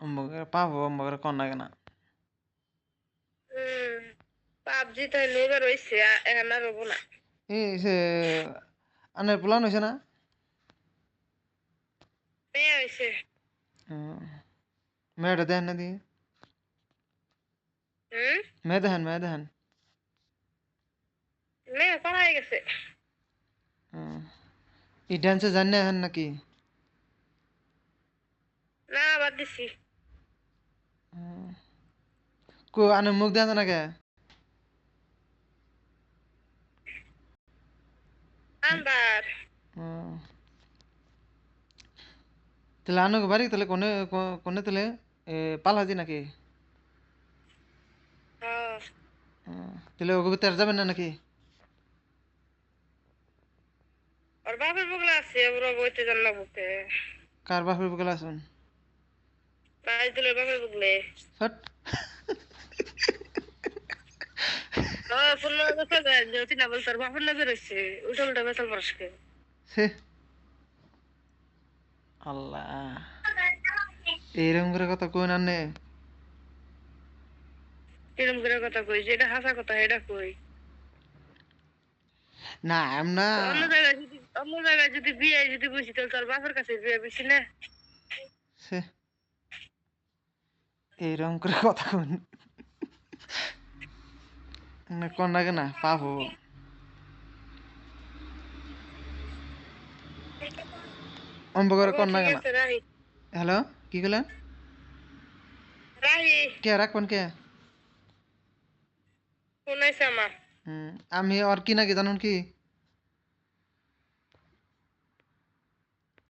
অম্বকের পাবো অম্বকের কন লাগে না পাবজি তো এবার হয়েছে এখন আর হবো না। এই সে আনের প্লান হয়েছে না মেয়ে হয়েছে। মেয়েটা দেখেন না দিয়ে হুম। মেয়ে দেখেন মেয়ে পড়াই গেছে। এই ডান্সে জান না হন নাকি না বাদ দিছি। কো আনের মুখ দেখা না কে আন্দার। তাহলে আনুক বাড়ি তাহলে কোনে কোনে তাহলে পালাজি নাকি হ্যাঁ। তাহলে ওকে ভিতরে যাবেন না নাকি ওর বাপের বগলা আছে ওরা বইতে জান না বুকে। কার বাপের বগলে আসুন রাজ দিলের বাপের বগলে। ফট পূর্ণ বছর জ্যোতি না বল তোর বাপের নজর হয়েছে উল্টা উল্টা বেতাল পরশকে। সে আল্লাহ এইরকম করে কথা কই না নে কিরম করে কথা কই যেটা হাসা কথা এটা কই। না আমরা অন্য জায়গায় যদি বিয়ে যদি বুঝি তাহলে তোর বাপের কাছে বিয়ে বেশি না। সে এইরকম করে কথা কই না কোন লাগে না পাবো অম্বকরে কোন ঠিক লাগে না আছে রাহি। হ্যালো কি কইলেন রাহি কে রাখবেন কে শুনাইছে আমার। আমি আর কি নাকি জানুন কি